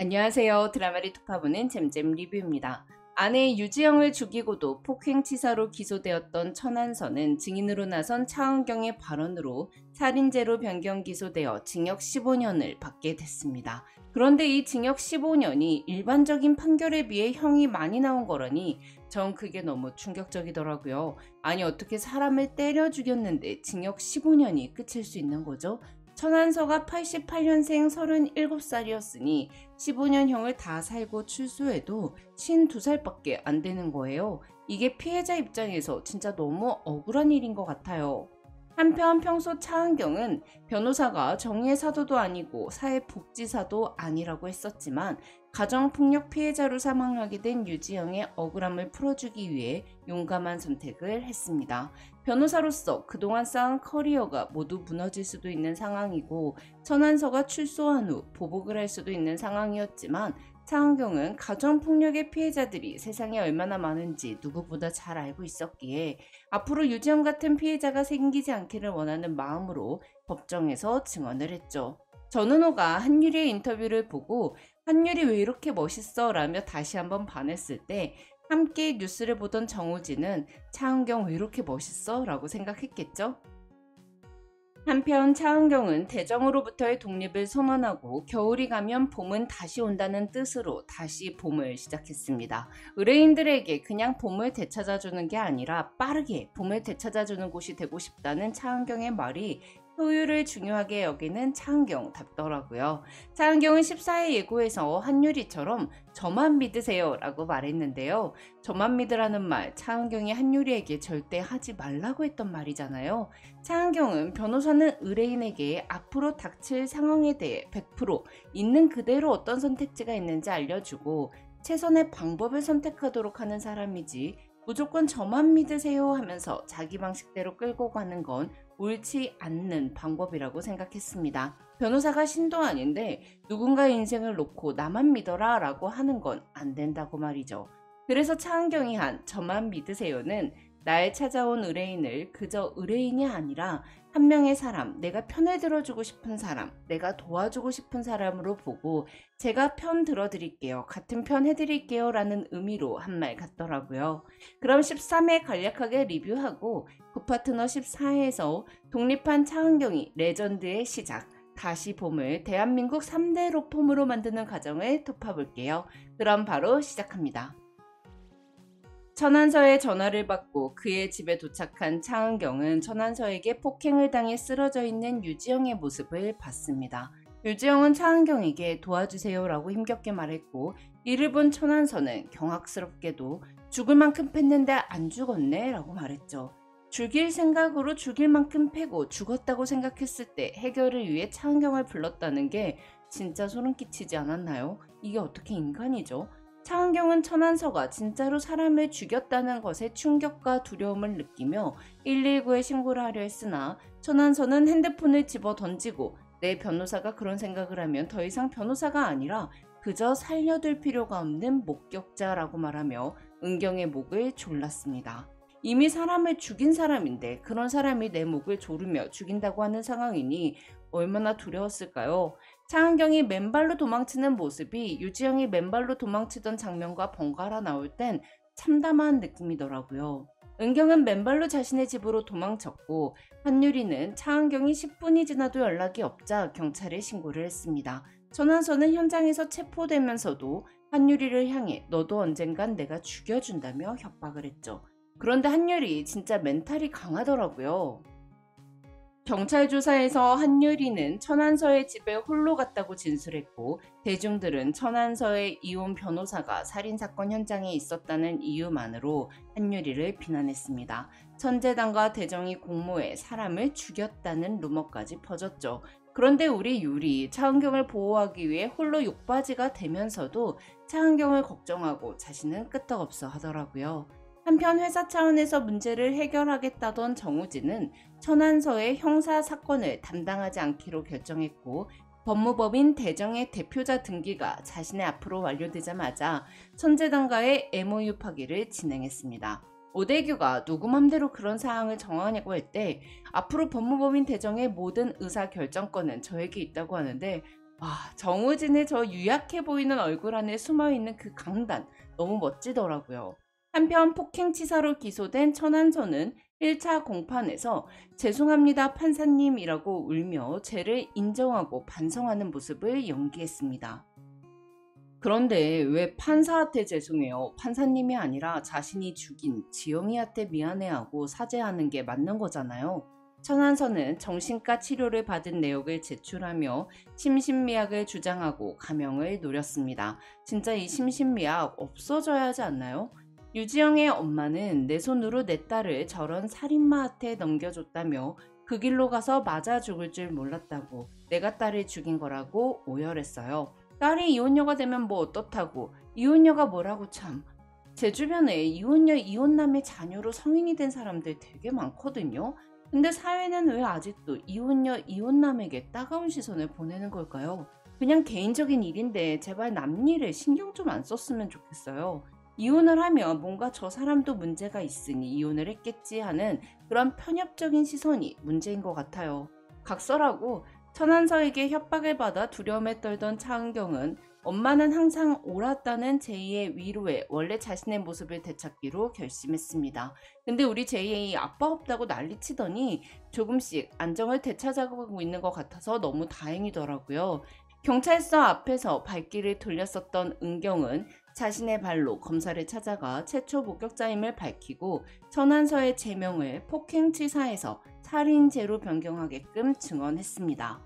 안녕하세요. 드라마를 톱파보는 잼잼 리뷰입니다. 아내 유지영을 죽이고도 폭행치사로 기소되었던 천안서는 증인으로 나선 차은경의 발언으로 살인죄로 변경 기소되어 징역 15년을 받게 됐습니다. 그런데 이 징역 15년이 일반적인 판결에 비해 형이 많이 나온 거라니 전 그게 너무 충격적이더라고요. 아니 어떻게 사람을 때려 죽였는데 징역 15년이 끝일 수 있는 거죠? 천안서가 88년생 37살이었으니 15년형을 다 살고 출소해도 52살밖에 안 되는 거예요. 이게 피해자 입장에서 진짜 너무 억울한 일인 것 같아요. 한편 평소 차은경은 변호사가 정의의 사도도 아니고 사회복지사도 아니라고 했었지만 가정폭력 피해자로 사망하게 된 유지영의 억울함을 풀어주기 위해 용감한 선택을 했습니다. 변호사로서 그동안 쌓은 커리어가 모두 무너질 수도 있는 상황이고 천안서가 출소한 후 보복을 할 수도 있는 상황이었지만 차은경은 가정폭력의 피해자들이 세상에 얼마나 많은지 누구보다 잘 알고 있었기에 앞으로 유지영 같은 피해자가 생기지 않기를 원하는 마음으로 법정에서 증언을 했죠. 전은호가 한유리의 인터뷰를 보고 한유리 왜 이렇게 멋있어? 라며 다시 한번 반했을 때 함께 뉴스를 보던 정우진은 차은경 왜 이렇게 멋있어? 라고 생각했겠죠? 한편 차은경은 대정으로부터의 독립을 선언하고 겨울이 가면 봄은 다시 온다는 뜻으로 다시 봄을 시작했습니다. 의뢰인들에게 그냥 봄을 되찾아주는 게 아니라 빠르게 봄을 되찾아주는 곳이 되고 싶다는 차은경의 말이 효율을 중요하게 여기는 차은경답더라고요. 차은경은 14회 예고에서 한유리처럼 저만 믿으세요 라고 말했는데요. 저만 믿으라는 말 차은경이 한유리에게 절대 하지 말라고 했던 말이잖아요. 차은경은 변호사는 의뢰인에게 앞으로 닥칠 상황에 대해 100% 있는 그대로 어떤 선택지가 있는지 알려주고 최선의 방법을 선택하도록 하는 사람이지 무조건 저만 믿으세요 하면서 자기 방식대로 끌고 가는 건 옳지 않는 방법이라고 생각했습니다. 변호사가 신도 아닌데 누군가의 인생을 놓고 나만 믿어라 라고 하는 건 안 된다고 말이죠. 그래서 차은경이 한 저만 믿으세요는 날 찾아온 의뢰인을 그저 의뢰인이 아니라 한 명의 사람, 내가 편을 들어주고 싶은 사람, 내가 도와주고 싶은 사람으로 보고 제가 편 들어드릴게요, 같은 편 해드릴게요 라는 의미로 한 말 같더라고요. 그럼 13회 간략하게 리뷰하고 구파트너 14회에서 독립한 차은경이 레전드의 시작, 다시 봄을 대한민국 3대 로펌으로 만드는 과정을 톱파볼게요. 그럼 바로 시작합니다. 천안서의 전화를 받고 그의 집에 도착한 차은경은 천안서에게 폭행을 당해 쓰러져 있는 유지영의 모습을 봤습니다. 유지영은 차은경에게 도와주세요 라고 힘겹게 말했고 이를 본 천안서는 경악스럽게도 죽을 만큼 팼는데 안 죽었네 라고 말했죠. 죽일 생각으로 죽일 만큼 패고 죽었다고 생각했을 때 해결을 위해 차은경을 불렀다는 게 진짜 소름 끼치지 않았나요? 이게 어떻게 인간이죠? 차은경은 천안서가 진짜로 사람을 죽였다는 것에 충격과 두려움을 느끼며 119에 신고를 하려 했으나 천안서는 핸드폰을 집어 던지고 내 변호사가 그런 생각을 하면 더 이상 변호사가 아니라 그저 살려둘 필요가 없는 목격자라고 말하며 은경의 목을 졸랐습니다. 이미 사람을 죽인 사람인데 그런 사람이 내 목을 조르며 죽인다고 하는 상황이니 얼마나 두려웠을까요? 차은경이 맨발로 도망치는 모습이 유지영이 맨발로 도망치던 장면과 번갈아 나올 땐 참담한 느낌이더라고요. 은경은 맨발로 자신의 집으로 도망쳤고 한유리는 차은경이 10분이 지나도 연락이 없자 경찰에 신고를 했습니다. 천안서는 현장에서 체포되면서도 한유리를 향해 너도 언젠간 내가 죽여준다며 협박을 했죠. 그런데 한유리 진짜 멘탈이 강하더라고요. 경찰 조사에서 한유리는 천안서의 집에 홀로 갔다고 진술했고 대중들은 천안서의 이혼 변호사가 살인사건 현장에 있었다는 이유만으로 한유리를 비난했습니다. 천재당과 대정이 공모해 사람을 죽였다는 루머까지 퍼졌죠. 그런데 우리 유리 차은경을 보호하기 위해 홀로 욕바지가 되면서도 차은경을 걱정하고 자신은 끄떡없어 하더라고요. 한편 회사 차원에서 문제를 해결하겠다던 정우진은 천안서의 형사 사건을 담당하지 않기로 결정했고 법무법인 대정의 대표자 등기가 자신의 앞으로 완료되자마자 천재당과의 MOU 파기를 진행했습니다. 오대규가 누구 맘대로 그런 사항을 정하냐고 할 때 앞으로 법무법인 대정의 모든 의사결정권은 저에게 있다고 하는데 정우진의 저 유약해 보이는 얼굴 안에 숨어있는 그 강단 너무 멋지더라고요. 한편 폭행치사로 기소된 천안서는 1차 공판에서 죄송합니다 판사님이라고 울며 죄를 인정하고 반성하는 모습을 연기했습니다. 그런데 왜 판사한테 죄송해요? 판사님이 아니라 자신이 죽인 지영이한테 미안해하고 사죄하는 게 맞는 거잖아요. 천안서는 정신과 치료를 받은 내역을 제출하며 심신미약을 주장하고 감형을 노렸습니다. 진짜 이 심신미약 없어져야 하지 않나요? 유지영의 엄마는 내 손으로 내 딸을 저런 살인마한테 넘겨줬다며 그 길로 가서 맞아 죽을 줄 몰랐다고 내가 딸을 죽인 거라고 오열했어요. 딸이 이혼녀가 되면 뭐 어떻다고 이혼녀가 뭐라고 참. 제 주변에 이혼녀 이혼남의 자녀로 성인이 된 사람들 되게 많거든요. 근데 사회는 왜 아직도 이혼녀 이혼남에게 따가운 시선을 보내는 걸까요? 그냥 개인적인 일인데 제발 남 일에 신경 좀 안 썼으면 좋겠어요. 이혼을 하면 뭔가 저 사람도 문제가 있으니 이혼을 했겠지 하는 그런 편협적인 시선이 문제인 것 같아요. 각설하고 천안서에게 협박을 받아 두려움에 떨던 차은경은 엄마는 항상 옳았다는 제이의 위로에 원래 자신의 모습을 되찾기로 결심했습니다. 근데 우리 제이 아빠 없다고 난리치더니 조금씩 안정을 되찾아가고 있는 것 같아서 너무 다행이더라고요. 경찰서 앞에서 발길을 돌렸었던 은경은 자신의 발로 검사를 찾아가 최초 목격자임을 밝히고 천안서의 제명을 폭행치사에서 살인죄로 변경하게끔 증언했습니다.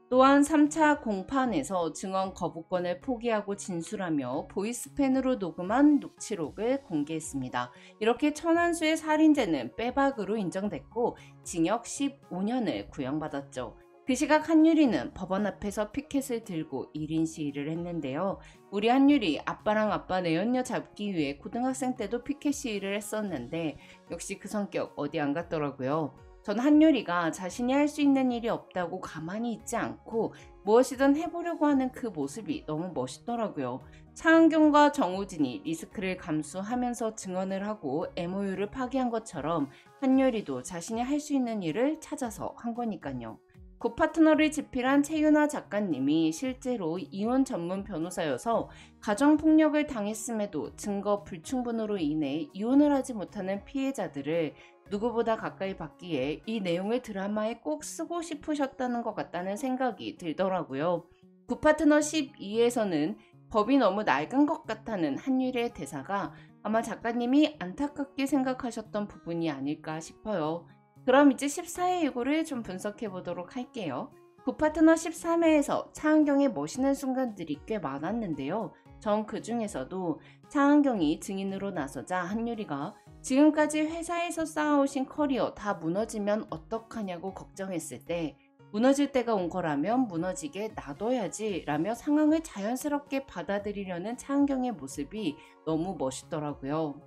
또한 3차 공판에서 증언 거부권을 포기하고 진술하며 보이스펜으로 녹음한 녹취록을 공개했습니다. 이렇게 천안수의 살인죄는 빼박으로 인정됐고 징역 15년을 구형받았죠. 그 시각 한유리는 법원 앞에서 피켓을 들고 1인 시위를 했는데요. 우리 한유리 아빠랑 아빠 내연녀 잡기 위해 고등학생 때도 피켓 시위를 했었는데 역시 그 성격 어디 안 갔더라고요. 전 한유리가 자신이 할 수 있는 일이 없다고 가만히 있지 않고 무엇이든 해보려고 하는 그 모습이 너무 멋있더라고요. 차은경과 정우진이 리스크를 감수하면서 증언을 하고 MOU를 파기한 것처럼 한유리도 자신이 할 수 있는 일을 찾아서 한 거니까요. 굿파트너를 집필한 최윤아 작가님이 실제로 이혼 전문 변호사여서 가정폭력을 당했음에도 증거 불충분으로 인해 이혼을 하지 못하는 피해자들을 누구보다 가까이 봤기에 이 내용을 드라마에 꼭 쓰고 싶으셨다는 것 같다는 생각이 들더라고요. 굿파트너 12에서는 법이 너무 낡은 것 같다는 한유리의 대사가 아마 작가님이 안타깝게 생각하셨던 부분이 아닐까 싶어요. 그럼 이제 14회 예고를 좀 분석해 보도록 할게요. 굿파트너 13회에서 차은경의 멋있는 순간들이 꽤 많았는데요. 전 그 중에서도 차은경이 증인으로 나서자 한유리가 지금까지 회사에서 쌓아오신 커리어 다 무너지면 어떡하냐고 걱정했을 때 무너질 때가 온 거라면 무너지게 놔둬야지 라며 상황을 자연스럽게 받아들이려는 차은경의 모습이 너무 멋있더라고요.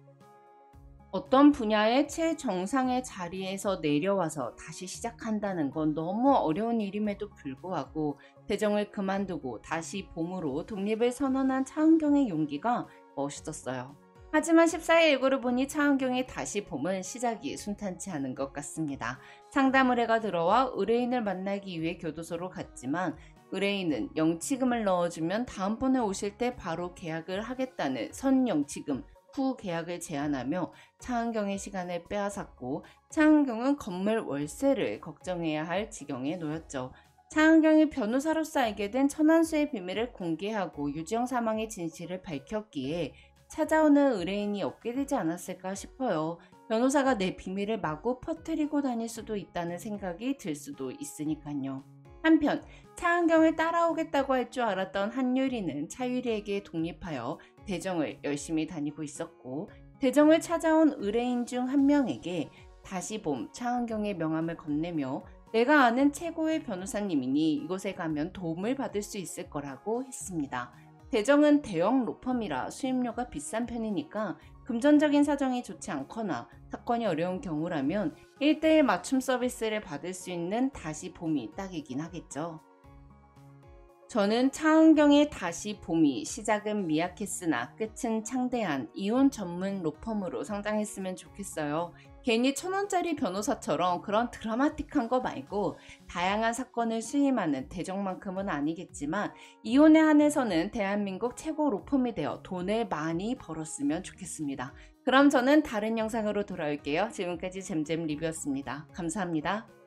어떤 분야의 최정상의 자리에서 내려와서 다시 시작한다는 건 너무 어려운 일임에도 불구하고 대정을 그만두고 다시 봄으로 독립을 선언한 차은경의 용기가 멋있었어요. 하지만 14회 예고를 보니 차은경의 다시 봄은 시작이 순탄치 않은 것 같습니다. 상담 의뢰가 들어와 의뢰인을 만나기 위해 교도소로 갔지만 의뢰인은 영치금을 넣어주면 다음번에 오실 때 바로 계약을 하겠다는 선영치금 후 계약을 제안하며 차은경의 시간을 빼앗았고 차은경은 건물 월세를 걱정해야 할 지경에 놓였죠. 차은경이 변호사로서 알게 된 천안수의 비밀을 공개하고 유지영 사망의 진실을 밝혔기에 찾아오는 의뢰인이 없게 되지 않았을까 싶어요. 변호사가 내 비밀을 마구 퍼뜨리고 다닐 수도 있다는 생각이 들 수도 있으니까요. 한편 차은경을 따라오겠다고 할 줄 알았던 한유리는 차유리에게 독립하여 대정을 열심히 다니고 있었고 대정을 찾아온 의뢰인 중 한 명에게 다시 봄 차은경의 명함을 건네며 내가 아는 최고의 변호사님이니 이곳에 가면 도움을 받을 수 있을 거라고 했습니다. 대정은 대형 로펌이라 수임료가 비싼 편이니까 금전적인 사정이 좋지 않거나 사건이 어려운 경우라면 1:1 맞춤 서비스를 받을 수 있는 다시 봄이 딱이긴 하겠죠. 저는 차은경의 다시 봄이 시작은 미약했으나 끝은 창대한 이혼 전문 로펌으로 성장했으면 좋겠어요. 괜히 1,000원짜리 변호사처럼 그런 드라마틱한 거 말고 다양한 사건을 수임하는 대정만큼은 아니겠지만 이혼에 한해서는 대한민국 최고 로펌이 되어 돈을 많이 벌었으면 좋겠습니다. 그럼 저는 다른 영상으로 돌아올게요. 지금까지 잼잼 리뷰였습니다. 감사합니다.